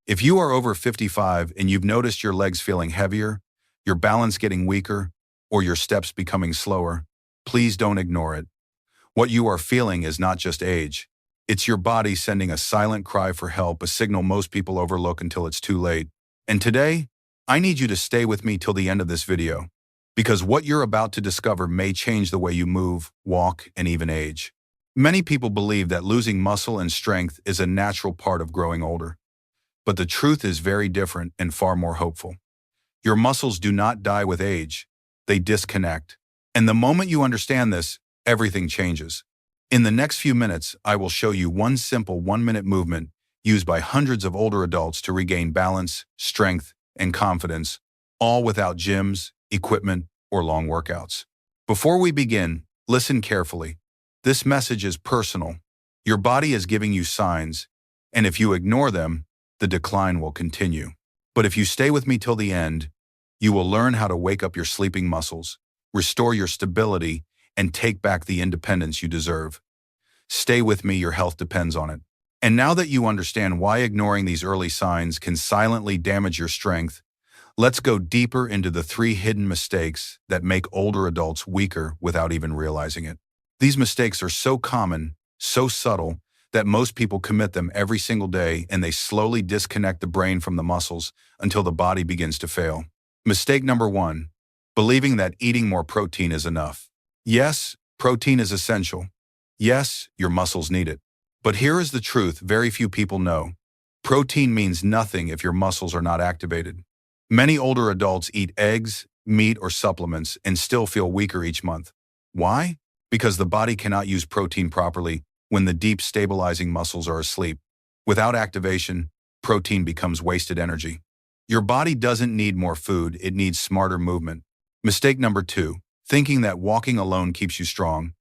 If you are over 55 and you've noticed your legs feeling heavier, your balance getting weaker, or your steps becoming slower, please don't ignore it. What you are feeling is not just age. It's your body sending a silent cry for help, a signal most people overlook until it's too late. And today, I need you to stay with me till the end of this video, because what you're about to discover may change the way you move, walk, and even age. Many people believe that losing muscle and strength is a natural part of growing older. But the truth is very different and far more hopeful. Your muscles do not die with age, they disconnect. And the moment you understand this, everything changes. In the next few minutes, I will show you one simple 1-minute movement used by hundreds of older adults to regain balance, strength, and confidence, all without gyms, equipment, or long workouts. Before we begin, listen carefully. This message is personal. Your body is giving you signs, and if you ignore them, the decline will continue. But if you stay with me till the end, you will learn how to wake up your sleeping muscles, restore your stability, and take back the independence you deserve. Stay with me, your health depends on it. And now that you understand why ignoring these early signs can silently damage your strength, let's go deeper into the 3 hidden mistakes that make older adults weaker without even realizing it. These mistakes are so common, so subtle, that most people commit them every single day, and they slowly disconnect the brain from the muscles until the body begins to fail. Mistake number 1, believing that eating more protein is enough. Yes, protein is essential. Yes, your muscles need it. But here is the truth very few people know. Protein means nothing if your muscles are not activated. Many older adults eat eggs, meat, or supplements and still feel weaker each month. Why? Because the body cannot use protein properly when the deep stabilizing muscles are asleep. Without activation, protein becomes wasted energy. Your body doesn't need more food, it needs smarter movement. Mistake number 2, thinking that walking alone keeps you strong.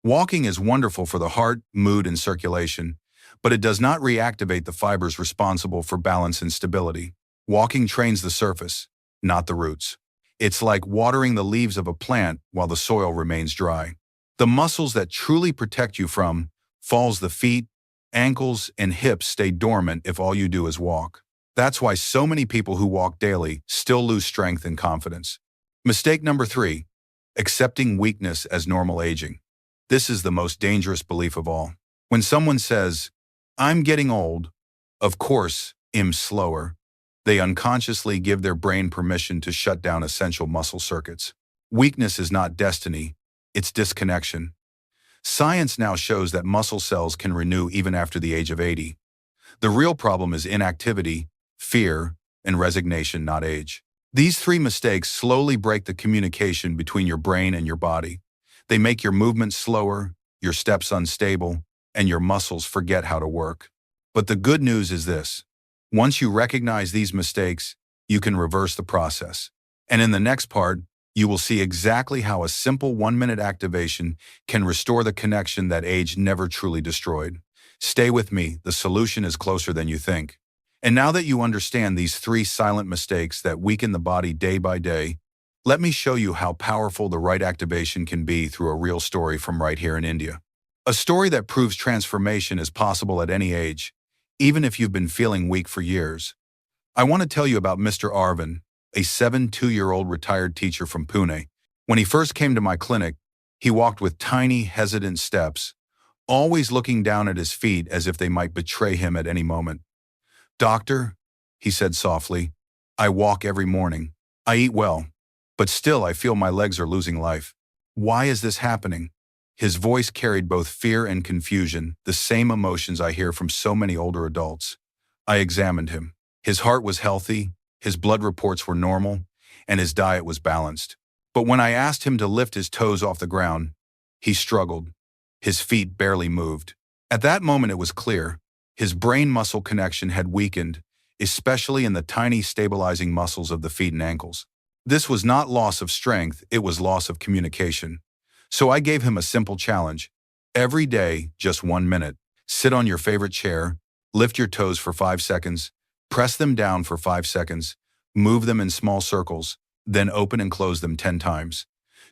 Walking is wonderful for the heart, mood, and circulation, but it does not reactivate the fibers responsible for balance and stability. Walking trains the surface, not the roots. It's like watering the leaves of a plant while the soil remains dry. The muscles that truly protect you from falls, the feet, ankles, and hips stay dormant if all you do is walk. That's why so many people who walk daily still lose strength and confidence. Mistake number 3, accepting weakness as normal aging. This is the most dangerous belief of all. When someone says, "I'm getting old," of course, I'm slower, they unconsciously give their brain permission to shut down essential muscle circuits. Weakness is not destiny, it's disconnection. Science now shows that muscle cells can renew even after the age of 80. The real problem is inactivity, fear, and resignation, not age. These 3 mistakes slowly break the communication between your brain and your body. They make your movements slower, your steps unstable, and your muscles forget how to work. But the good news is this: once you recognize these mistakes, you can reverse the process. And in the next part, you will see exactly how a simple 1-minute activation can restore the connection that age never truly destroyed. Stay with me, the solution is closer than you think. And now that you understand these 3 silent mistakes that weaken the body day by day, let me show you how powerful the right activation can be through a real story from right here in India. A story that proves transformation is possible at any age, even if you've been feeling weak for years. I want to tell you about Mr. Arvind, a 72-year-old retired teacher from Pune. When he first came to my clinic, he walked with tiny, hesitant steps, always looking down at his feet as if they might betray him at any moment. "Doctor," he said softly, "I walk every morning. I eat well. But still I feel my legs are losing life. Why is this happening?" His voice carried both fear and confusion, the same emotions I hear from so many older adults. I examined him. His heart was healthy, his blood reports were normal, and his diet was balanced. But when I asked him to lift his toes off the ground, he struggled. His feet barely moved. At that moment it was clear. His brain-muscle connection had weakened, especially in the tiny stabilizing muscles of the feet and ankles. This was not loss of strength, it was loss of communication. So I gave him a simple challenge. Every day, just 1 minute. Sit on your favorite chair, lift your toes for 5 seconds, press them down for 5 seconds, move them in small circles, then open and close them 10 times.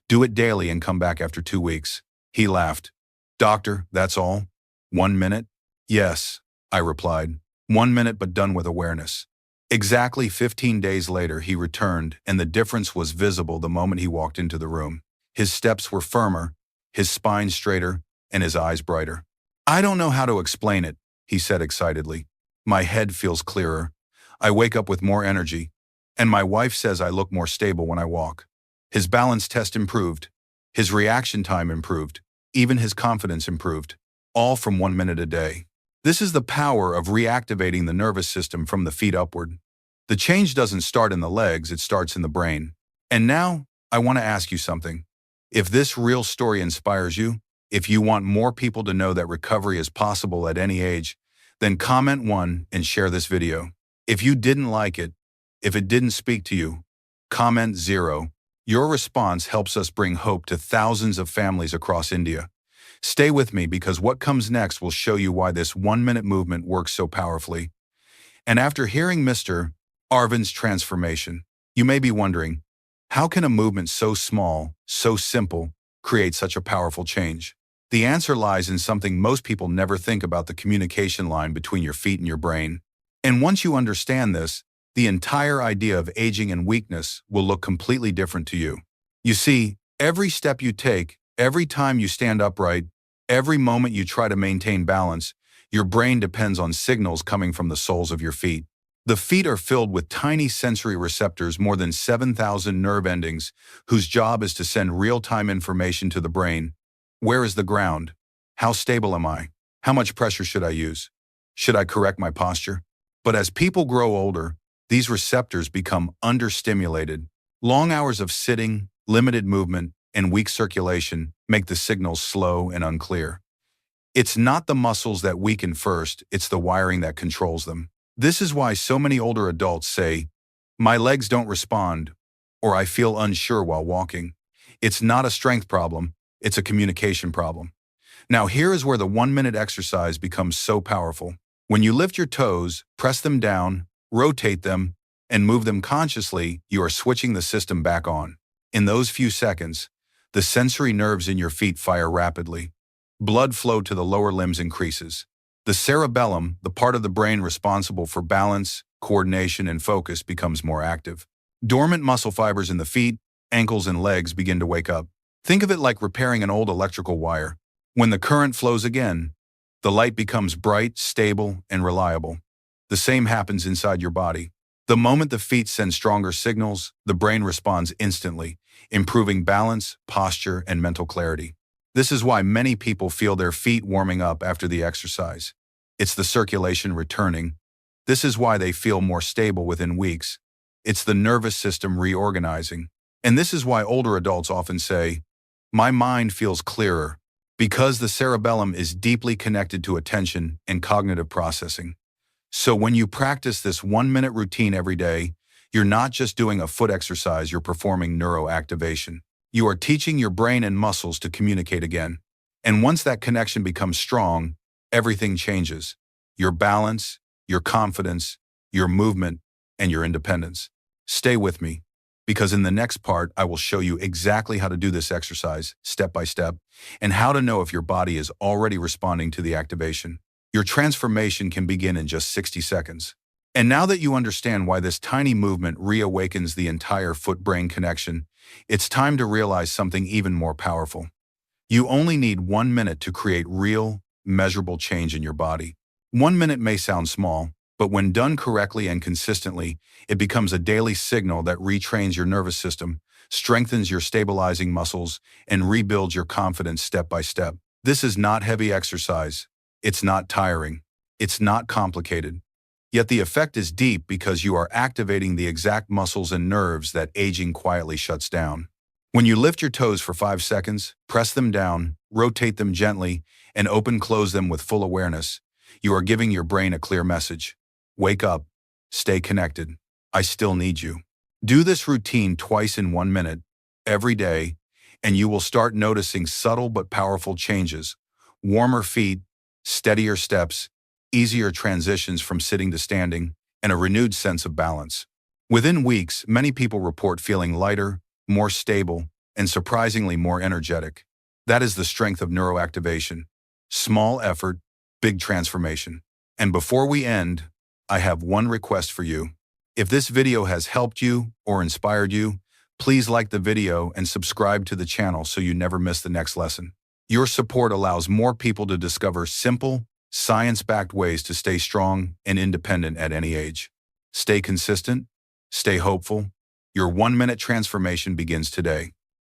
Do it daily and come back after 2 weeks. He laughed. "Doctor, that's all? 1 minute?" "Yes," I replied. 1 minute but done with awareness. Exactly 15 days later, he returned, and the difference was visible the moment he walked into the room. His steps were firmer, his spine straighter, and his eyes brighter. "I don't know how to explain it," he said excitedly. "My head feels clearer. I wake up with more energy, and my wife says I look more stable when I walk." His balance test improved. His reaction time improved. Even his confidence improved. All from 1 minute a day. This is the power of reactivating the nervous system from the feet upward. The change doesn't start in the legs, it starts in the brain. And now, I want to ask you something. If this real story inspires you, if you want more people to know that recovery is possible at any age, then comment 1 and share this video. If you didn't like it, if it didn't speak to you, comment 0. Your response helps us bring hope to thousands of families across India. Stay with me because what comes next will show you why this 1-minute movement works so powerfully. And after hearing Mr. Arvind's transformation, you may be wondering, how can a movement so small, so simple, create such a powerful change? The answer lies in something most people never think about: the communication line between your feet and your brain. And once you understand this, the entire idea of aging and weakness will look completely different to you. You see, every step you take, every time you stand upright, every moment you try to maintain balance, your brain depends on signals coming from the soles of your feet. The feet are filled with tiny sensory receptors, more than 7,000 nerve endings, whose job is to send real-time information to the brain. Where is the ground? How stable am I? How much pressure should I use? Should I correct my posture? But as people grow older, these receptors become understimulated. Long hours of sitting, limited movement, and weak circulation make the signals slow and unclear. It's not the muscles that weaken first, it's the wiring that controls them. This is why so many older adults say, "My legs don't respond," or "I feel unsure while walking." It's not a strength problem, it's a communication problem. Now here is where the 1-minute exercise becomes so powerful. When you lift your toes, press them down, rotate them, and move them consciously, you are switching the system back on. In those few seconds, the sensory nerves in your feet fire rapidly. Blood flow to the lower limbs increases. The cerebellum, the part of the brain responsible for balance, coordination, and focus, becomes more active. Dormant muscle fibers in the feet, ankles, and legs begin to wake up. Think of it like repairing an old electrical wire. When the current flows again, the light becomes bright, stable, and reliable. The same happens inside your body. The moment the feet send stronger signals, the brain responds instantly, improving balance, posture, and mental clarity. This is why many people feel their feet warming up after the exercise. It's the circulation returning. This is why they feel more stable within weeks. It's the nervous system reorganizing. And this is why older adults often say, "My mind feels clearer," because the cerebellum is deeply connected to attention and cognitive processing. So when you practice this 1-minute routine every day, you're not just doing a foot exercise, you're performing neuroactivation. You are teaching your brain and muscles to communicate again. And once that connection becomes strong, everything changes. Your balance, your confidence, your movement, and your independence. Stay with me, because in the next part, I will show you exactly how to do this exercise, step by step, and how to know if your body is already responding to the activation. Your transformation can begin in just 60 seconds. And now that you understand why this tiny movement reawakens the entire foot-brain connection, it's time to realize something even more powerful. You only need 1 minute to create real, measurable change in your body. 1 minute may sound small, but when done correctly and consistently, it becomes a daily signal that retrains your nervous system, strengthens your stabilizing muscles, and rebuilds your confidence step by step. This is not heavy exercise. It's not tiring. It's not complicated. Yet the effect is deep because you are activating the exact muscles and nerves that aging quietly shuts down. When you lift your toes for 5 seconds, press them down, rotate them gently, and open-close them with full awareness, you are giving your brain a clear message. Wake up. Stay connected. I still need you. Do this routine twice in 1 minute, every day, and you will start noticing subtle but powerful changes. Warmer feet, steadier steps, easier transitions from sitting to standing, and a renewed sense of balance. Within weeks, many people report feeling lighter, more stable, and surprisingly more energetic. That is the strength of neuroactivation. Small effort, big transformation. And before we end, I have one request for you. If this video has helped you or inspired you, please like the video and subscribe to the channel so you never miss the next lesson. Your support allows more people to discover simple, science-backed ways to stay strong and independent at any age. Stay consistent, stay hopeful. Your 1-minute transformation begins today.